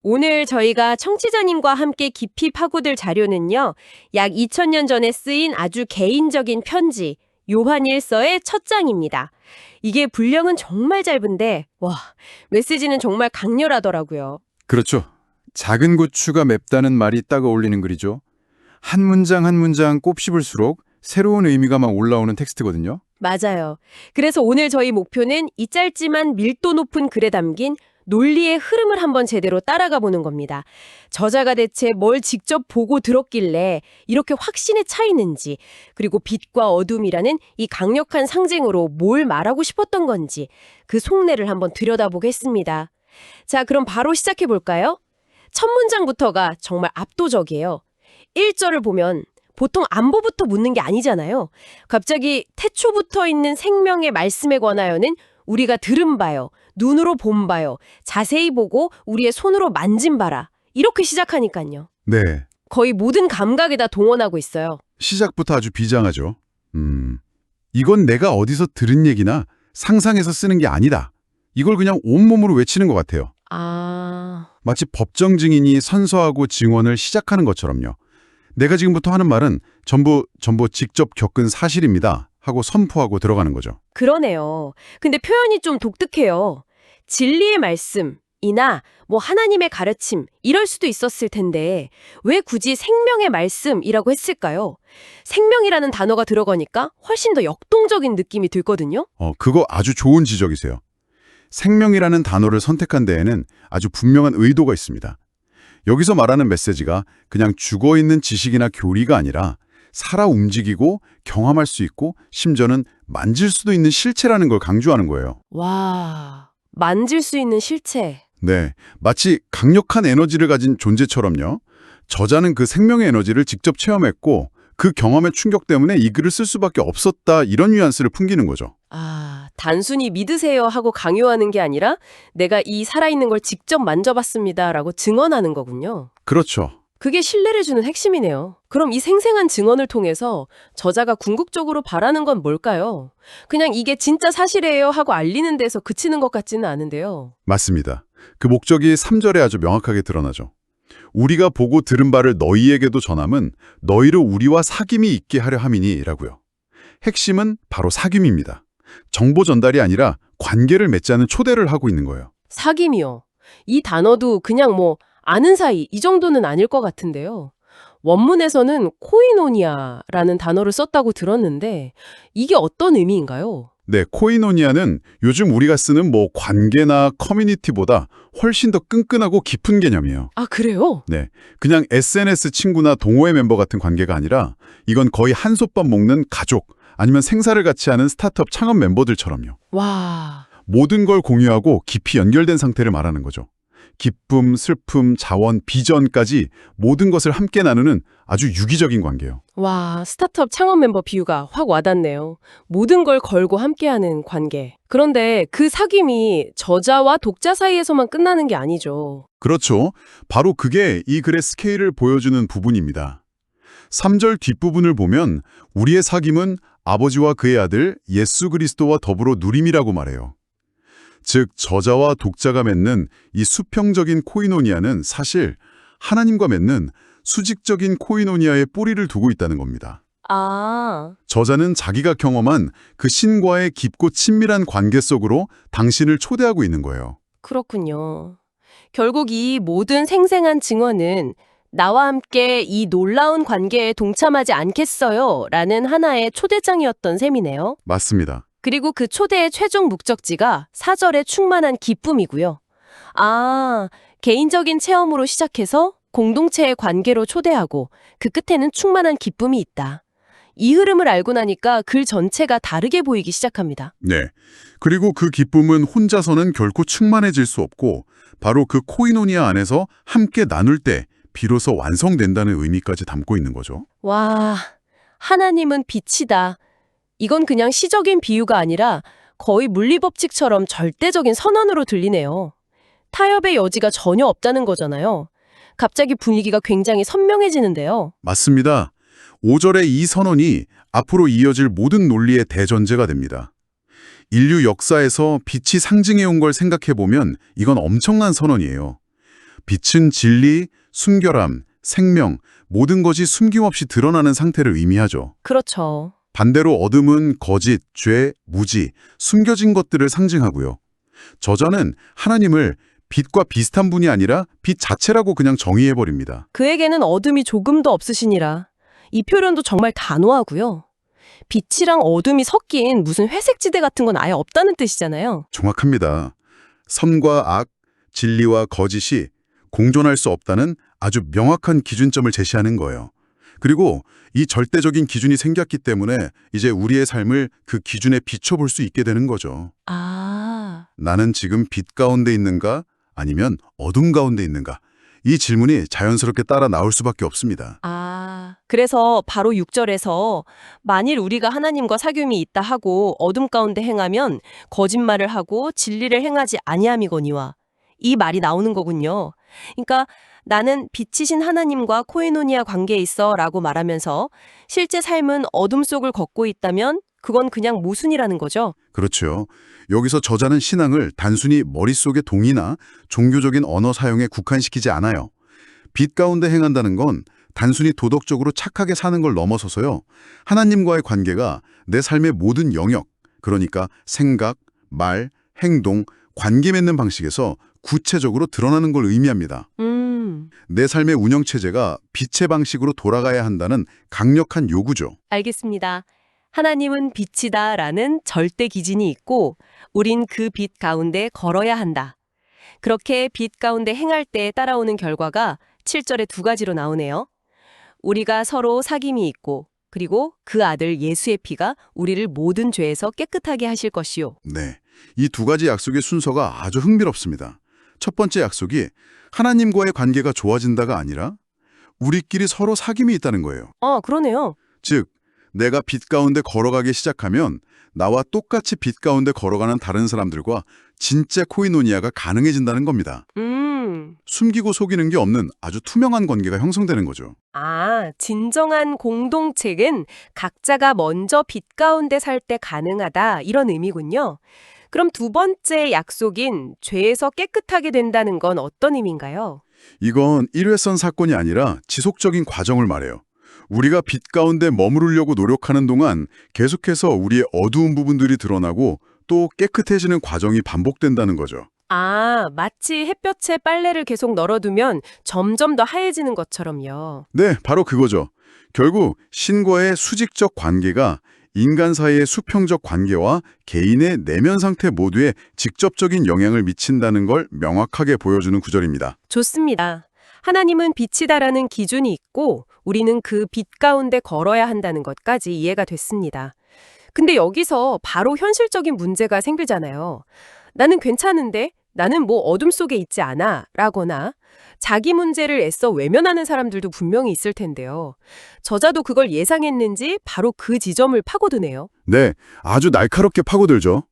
오늘 저희가 청취자님과 함께 깊이 파고들 자료는요, 약 2000년 전에 쓰인 아주 개인적인 편지, 요한일서의 첫 장입니다. 이게 분량은 정말 짧은데, 와, 메시지는 정말 강렬하더라고요. 그렇죠. 작은 고추가 맵다는 말이 딱 어울리는 글이죠. 한 문장 한 문장 곱씹을수록 새로운 의미가 막 올라오는 텍스트거든요. 맞아요. 그래서 오늘 저희 목표는 이 짧지만 밀도 높은 글에 담긴 논리의 흐름을 한번 제대로 따라가 보는 겁니다. 저자가 대체 뭘 직접 보고 들었길래 이렇게 확신에 차 있는지, 그리고 빛과 어둠이라는 이 강력한 상징으로 뭘 말하고 싶었던 건지 그 속내를 한번 들여다보겠습니다. 자, 그럼 바로 시작해 볼까요? 첫 문장부터가 정말 압도적이에요. 1절을 보면 보통 안보부터 묻는 게 아니잖아요. 갑자기 태초부터 있는 생명의 말씀에 관하여는 우리가 들은 바요, 눈으로 본 바요, 자세히 보고 우리의 손으로 만진 바라. 이렇게 시작하니까요. 네, 거의 모든 감각에 다 동원하고 있어요. 시작부터 아주 비장하죠. 이건 내가 어디서 들은 얘기나 상상해서 쓰는 게 아니다. 이걸 그냥 온몸으로 외치는 것 같아요. 마치 법정 증인이 선서하고 증언을 시작하는 것처럼요. 내가 지금부터 하는 말은 전부 직접 겪은 사실입니다 하고 선포하고 들어가는 거죠. 그러네요. 근데 표현이 좀 독특해요. 진리의 말씀이나 하나님의 가르침 이럴 수도 있었을 텐데 왜 굳이 생명의 말씀이라고 했을까요? 생명이라는 단어가 들어가니까 훨씬 더 역동적인 느낌이 들거든요. 그거 아주 좋은 지적이세요. 생명이라는 단어를 선택한 데에는 아주 분명한 의도가 있습니다. 여기서 말하는 메시지가 그냥 죽어있는 지식이나 교리가 아니라 살아 움직이고 경험할 수 있고 심지어는 만질 수도 있는 실체라는 걸 강조하는 거예요. 와, 만질 수 있는 실체. 네, 마치 강력한 에너지를 가진 존재처럼요. 저자는 그 생명의 에너지를 직접 체험했고 그 경험의 충격 때문에 이 글을 쓸 수밖에 없었다 이런 뉘앙스를 풍기는 거죠. 단순히 믿으세요 하고 강요하는 게 아니라 내가 이 살아있는 걸 직접 만져봤습니다라고 증언하는 거군요. 그렇죠. 그게 신뢰를 주는 핵심이네요. 그럼 이 생생한 증언을 통해서 저자가 궁극적으로 바라는 건 뭘까요? 그냥 이게 진짜 사실이에요 하고 알리는 데서 그치는 것 같지는 않은데요. 맞습니다. 그 목적이 3절에 아주 명확하게 드러나죠. 우리가 보고 들은 바를 너희에게도 전함은 너희를 우리와 사귐이 있게 하려 함이니라고요. 핵심은 바로 사귐입니다. 정보 전달이 아니라 관계를 맺자는 초대를 하고 있는 거예요. 사귐이요. 이 단어도 그냥 아는 사이 이 정도는 아닐 것 같은데요. 원문에서는 코이노니아라는 단어를 썼다고 들었는데 이게 어떤 의미인가요? 네, 코이노니아는 요즘 우리가 쓰는 관계나 커뮤니티보다 훨씬 더 끈끈하고 깊은 개념이에요. 그래요? 네, 그냥 SNS 친구나 동호회 멤버 같은 관계가 아니라 이건 거의 한솥밥 먹는 가족 아니면 생사를 같이 하는 스타트업 창업 멤버들처럼요. 와, 모든 걸 공유하고 깊이 연결된 상태를 말하는 거죠. 기쁨, 슬픔, 자원, 비전까지 모든 것을 함께 나누는 아주 유기적인 관계예요. 스타트업 창업 멤버 비유가 확 와닿네요. 모든 걸 걸고 함께하는 관계. 그런데 그 사귐이 저자와 독자 사이에서만 끝나는 게 아니죠. 그렇죠. 바로 그게 이 글의 스케일을 보여주는 부분입니다. 3절 뒷부분을 보면 우리의 사귐은 아버지와 그의 아들 예수 그리스도와 더불어 누림이라고 말해요. 즉 저자와 독자가 맺는 이 수평적인 코이노니아는 사실 하나님과 맺는 수직적인 코이노니아의 뿌리를 두고 있다는 겁니다. 저자는 자기가 경험한 그 신과의 깊고 친밀한 관계 속으로 당신을 초대하고 있는 거예요. 그렇군요. 결국 이 모든 생생한 증언은 나와 함께 이 놀라운 관계에 동참하지 않겠어요? 라는 하나의 초대장이었던 셈이네요. 맞습니다. 그리고 그 초대의 최종 목적지가 4절의 충만한 기쁨이고요. 개인적인 체험으로 시작해서 공동체의 관계로 초대하고 그 끝에는 충만한 기쁨이 있다. 이 흐름을 알고 나니까 글 전체가 다르게 보이기 시작합니다. 네. 그리고 그 기쁨은 혼자서는 결코 충만해질 수 없고 바로 그 코이노니아 안에서 함께 나눌 때 비로소 완성된다는 의미까지 담고 있는 거죠. 하나님은 빛이다. 이건 그냥 시적인 비유가 아니라 거의 물리법칙처럼 절대적인 선언으로 들리네요. 타협의 여지가 전혀 없다는 거잖아요. 갑자기 분위기가 굉장히 선명해지는데요. 맞습니다. 5절의 이 선언이 앞으로 이어질 모든 논리의 대전제가 됩니다. 인류 역사에서 빛이 상징해온 걸 생각해보면 이건 엄청난 선언이에요. 빛은 진리, 순결함, 생명, 모든 것이 숨김없이 드러나는 상태를 의미하죠. 그렇죠. 반대로 어둠은 거짓, 죄, 무지, 숨겨진 것들을 상징하고요. 저자는 하나님을 빛과 비슷한 분이 아니라 빛 자체라고 그냥 정의해버립니다. 그에게는 어둠이 조금도 없으시니라. 이 표현도 정말 단호하고요. 빛이랑 어둠이 섞인 무슨 회색지대 같은 건 아예 없다는 뜻이잖아요. 정확합니다. 선과 악, 진리와 거짓이 공존할 수 없다는 아주 명확한 기준점을 제시하는 거예요. 그리고 이 절대적인 기준이 생겼기 때문에 이제 우리의 삶을 그 기준에 비춰볼 수 있게 되는 거죠. 아, 나는 지금 빛 가운데 있는가? 아니면 어둠 가운데 있는가? 이 질문이 자연스럽게 따라 나올 수밖에 없습니다. 그래서 바로 6절에서 만일 우리가 하나님과 사귐이 있다 하고 어둠 가운데 행하면 거짓말을 하고 진리를 행하지 아니함이거니와 이 말이 나오는 거군요. 그러니까 나는 빛이신 하나님과 코에노니아 관계에 있어 라고 말하면서 실제 삶은 어둠 속을 걷고 있다면 그건 그냥 모순이라는 거죠. 그렇죠. 여기서 저자는 신앙을 단순히 머릿속의 동의나 종교적인 언어 사용에 국한시키지 않아요. 빛 가운데 행한다는 건 단순히 도덕적으로 착하게 사는 걸 넘어서서요. 하나님과의 관계가 내 삶의 모든 영역, 그러니까 생각, 말, 행동, 관계 맺는 방식에서 구체적으로 드러나는 걸 의미합니다. 내 삶의 운영체제가 빛의 방식으로 돌아가야 한다는 강력한 요구죠. 알겠습니다. 하나님은 빛이다 라는 절대 기준이 있고 우린 그 빛 가운데 걸어야 한다. 그렇게 빛 가운데 행할 때 따라오는 결과가 7절에 두 가지로 나오네요. 우리가 서로 사귐이 있고 그리고 그 아들 예수의 피가 우리를 모든 죄에서 깨끗하게 하실 것이요. 네, 이 두 가지 약속의 순서가 아주 흥미롭습니다. 첫 번째 약속이 하나님과의 관계가 좋아진다가 아니라 우리끼리 서로 사귐이 있다는 거예요. 그러네요. 즉, 내가 빛 가운데 걸어가기 시작하면 나와 똑같이 빛 가운데 걸어가는 다른 사람들과 진짜 코이노니아가 가능해진다는 겁니다. 숨기고 속이는 게 없는 아주 투명한 관계가 형성되는 거죠. 진정한 공동체는 각자가 먼저 빛 가운데 살 때 가능하다 이런 의미군요. 그럼 두 번째 약속인 죄에서 깨끗하게 된다는 건 어떤 의미인가요? 이건 일회성 사건이 아니라 지속적인 과정을 말해요. 우리가 빛 가운데 머무르려고 노력하는 동안 계속해서 우리의 어두운 부분들이 드러나고 또 깨끗해지는 과정이 반복된다는 거죠. 마치 햇볕에 빨래를 계속 널어두면 점점 더 하얘지는 것처럼요. 네, 바로 그거죠. 결국 신과의 수직적 관계가 인간 사이의 수평적 관계와 개인의 내면 상태 모두에 직접적인 영향을 미친다는 걸 명확하게 보여주는 구절입니다. 좋습니다. 하나님은 빛이다라는 기준이 있고 우리는 그 빛 가운데 걸어야 한다는 것까지 이해가 됐습니다. 근데 여기서 바로 현실적인 문제가 생기잖아요. 나는 괜찮은데 나는 뭐 어둠 속에 있지 않아 라거나 자기 문제를 애써 외면하는 사람들도 분명히 있을 텐데요. 저자도 그걸 예상했는지 바로 그 지점을 파고드네요. 네, 아주 날카롭게 파고들죠.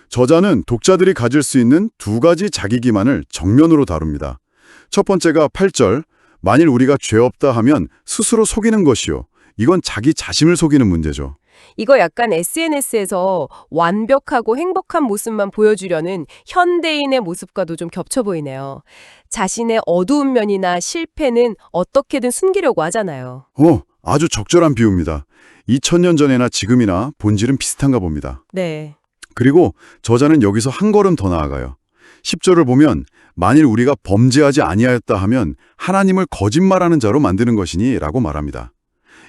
저자는 독자들이 가질 수 있는 두 가지 자기 기만을 정면으로 다룹니다. 첫 번째가 8절, 만일 우리가 죄 없다 하면 스스로 속이는 것이요. 이건 자기 자신을 속이는 문제죠. 이거 약간 SNS에서 완벽하고 행복한 모습만 보여주려는 현대인의 모습과도 좀 겹쳐 보이네요. 자신의 어두운 면이나 실패는 어떻게든 숨기려고 하잖아요. 아주 적절한 비유입니다. 2000년 전에나 지금이나 본질은 비슷한가 봅니다. 네. 그리고 저자는 여기서 한 걸음 더 나아가요. 10절을 보면 만일 우리가 범죄하지 아니하였다 하면 하나님을 거짓말하는 자로 만드는 것이니 라고 말합니다.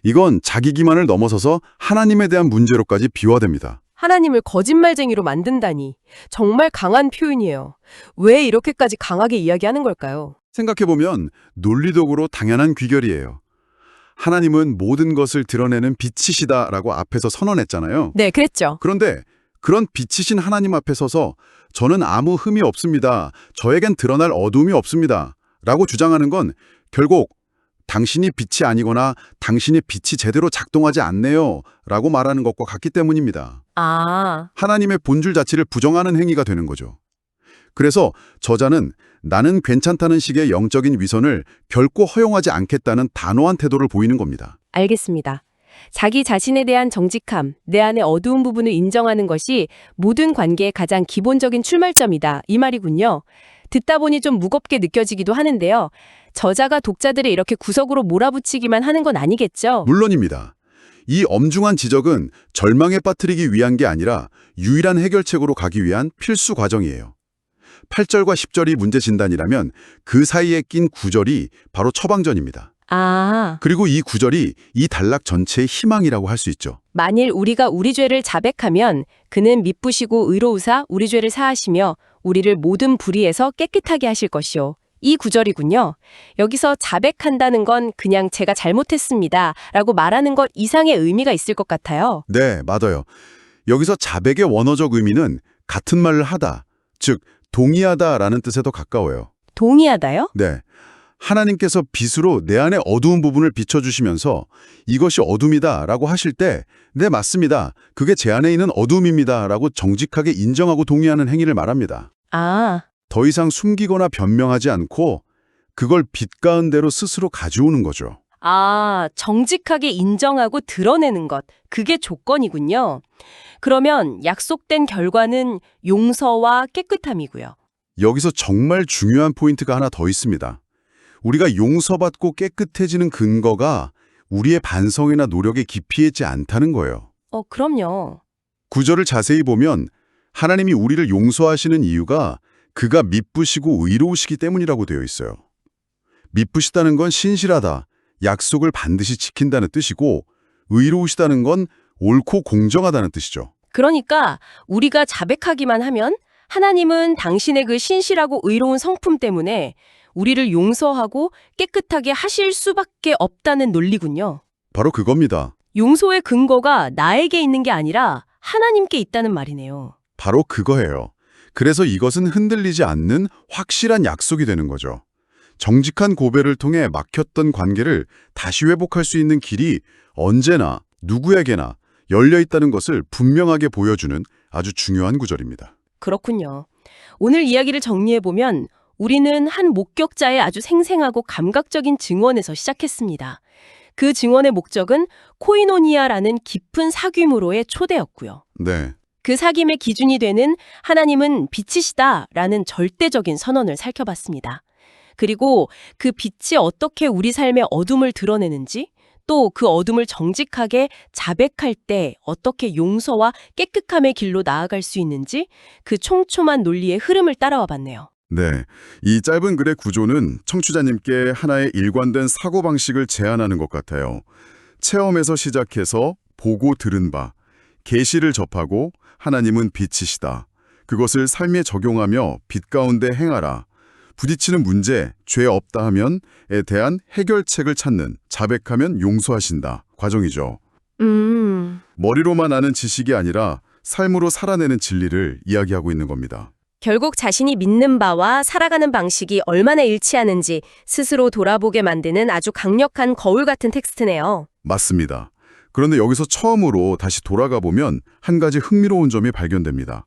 이건 자기 기만을 넘어서서 하나님에 대한 문제로까지 비화됩니다. 하나님을 거짓말쟁이로 만든다니 정말 강한 표현이에요. 왜 이렇게까지 강하게 이야기하는 걸까요? 생각해보면 논리적으로 당연한 귀결이에요. 하나님은 모든 것을 드러내는 빛이시다라고 앞에서 선언했잖아요. 네, 그랬죠. 그런데 그런 빛이신 하나님 앞에 서서 저는 아무 흠이 없습니다. 저에겐 드러날 어두움이 없습니다. 라고 주장하는 건 결국 당신이 빛이 아니거나 당신의 빛이 제대로 작동하지 않네요. 라고 말하는 것과 같기 때문입니다. 하나님의 본질 자체를 부정하는 행위가 되는 거죠. 그래서 저자는 나는 괜찮다는 식의 영적인 위선을 결코 허용하지 않겠다는 단호한 태도를 보이는 겁니다. 알겠습니다. 자기 자신에 대한 정직함, 내 안의 어두운 부분을 인정하는 것이 모든 관계의 가장 기본적인 출발점이다. 이 말이군요. 듣다 보니 좀 무겁게 느껴지기도 하는데요. 저자가 독자들을 이렇게 구석으로 몰아붙이기만 하는 건 아니겠죠? 물론입니다. 이 엄중한 지적은 절망에 빠뜨리기 위한 게 아니라 유일한 해결책으로 가기 위한 필수 과정이에요. 8절과 10절이 문제 진단이라면 그 사이에 낀 9절이 바로 처방전입니다. 아, 그리고 이 9절이 이 단락 전체의 희망이라고 할 수 있죠. 만일 우리가 우리 죄를 자백하면 그는 미쁘시고 의로우사 우리 죄를 사하시며 우리를 모든 불의에서 깨끗하게 하실 것이요. 이 구절이군요. 여기서 자백한다는 건 그냥 제가 잘못했습니다 라고 말하는 것 이상의 의미가 있을 것 같아요. 네, 맞아요. 여기서 자백의 원어적 의미는 같은 말을 하다, 즉 동의하다라는 뜻에 더 가까워요. 동의하다요? 네. 하나님께서 빛으로 내 안의 어두운 부분을 비춰주시면서 이것이 어둠이다라고 하실 때 네, 맞습니다. 그게 제 안에 있는 어둠입니다라고 정직하게 인정하고 동의하는 행위를 말합니다. 아, 더 이상 숨기거나 변명하지 않고 그걸 빛 가운데로 스스로 가져오는 거죠. 정직하게 인정하고 드러내는 것. 그게 조건이군요. 그러면 약속된 결과는 용서와 깨끗함이고요. 여기서 정말 중요한 포인트가 하나 더 있습니다. 우리가 용서받고 깨끗해지는 근거가 우리의 반성이나 노력에 깊이 있지 않다는 거예요. 그럼요. 구절을 자세히 보면 하나님이 우리를 용서하시는 이유가 그가 미쁘시고 의로우시기 때문이라고 되어 있어요. 미쁘시다는 건 신실하다, 약속을 반드시 지킨다는 뜻이고 의로우시다는 건 옳고 공정하다는 뜻이죠. 그러니까 우리가 자백하기만 하면 하나님은 당신의 그 신실하고 의로운 성품 때문에 우리를 용서하고 깨끗하게 하실 수밖에 없다는 논리군요. 바로 그겁니다. 용서의 근거가 나에게 있는 게 아니라 하나님께 있다는 말이네요. 바로 그거예요. 그래서 이것은 흔들리지 않는 확실한 약속이 되는 거죠. 정직한 고백을 통해 막혔던 관계를 다시 회복할 수 있는 길이 언제나 누구에게나 열려 있다는 것을 분명하게 보여주는 아주 중요한 구절입니다. 그렇군요. 오늘 이야기를 정리해보면 우리는 한 목격자의 아주 생생하고 감각적인 증언에서 시작했습니다. 그 증언의 목적은 코이노니아라는 깊은 사귐으로의 초대였고요. 네, 그 사귐의 기준이 되는 하나님은 빛이시다라는 절대적인 선언을 살펴봤습니다. 그리고 그 빛이 어떻게 우리 삶의 어둠을 드러내는지, 또 그 어둠을 정직하게 자백할 때 어떻게 용서와 깨끗함의 길로 나아갈 수 있는지 그 촘촘한 논리의 흐름을 따라와 봤네요. 네. 이 짧은 글의 구조는 청취자님께 하나의 일관된 사고방식을 제안하는 것 같아요. 체험에서 시작해서 보고 들은 바, 계시를 접하고 하나님은 빛이시다. 그것을 삶에 적용하며 빛 가운데 행하라. 부딪히는 문제, 죄 없다 하면에 대한 해결책을 찾는 자백하면 용서하신다. 과정이죠. 머리로만 아는 지식이 아니라 삶으로 살아내는 진리를 이야기하고 있는 겁니다. 결국 자신이 믿는 바와 살아가는 방식이 얼마나 일치하는지 스스로 돌아보게 만드는 아주 강력한 거울 같은 텍스트네요. 맞습니다. 그런데 여기서 처음으로 다시 돌아가 보면 한 가지 흥미로운 점이 발견됩니다.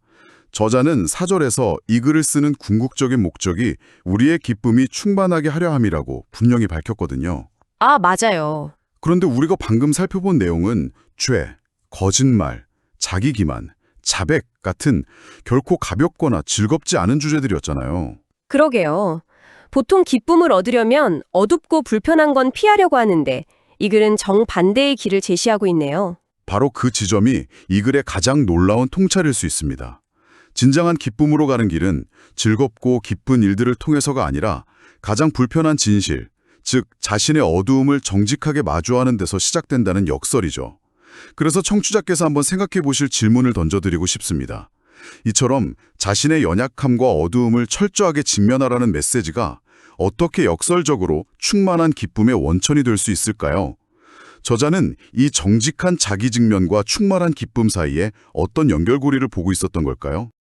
저자는 4절에서 이 글을 쓰는 궁극적인 목적이 우리의 기쁨이 충만하게 하려 함이라고 분명히 밝혔거든요. 아, 맞아요. 그런데 우리가 방금 살펴본 내용은 죄, 거짓말, 자기 기만, 자백 같은 결코 가볍거나 즐겁지 않은 주제들이었잖아요. 그러게요. 보통 기쁨을 얻으려면 어둡고 불편한 건 피하려고 하는데 이 글은 정반대의 길을 제시하고 있네요. 바로 그 지점이 이 글의 가장 놀라운 통찰일 수 있습니다. 진정한 기쁨으로 가는 길은 즐겁고 기쁜 일들을 통해서가 아니라 가장 불편한 진실, 즉 자신의 어두움을 정직하게 마주하는 데서 시작된다는 역설이죠. 그래서 청취자께서 한번 생각해 보실 질문을 던져드리고 싶습니다. 이처럼 자신의 연약함과 어두움을 철저하게 직면하라는 메시지가 어떻게 역설적으로 충만한 기쁨의 원천이 될 수 있을까요? 저자는 이 정직한 자기 직면과 충만한 기쁨 사이에 어떤 연결고리를 보고 있었던 걸까요?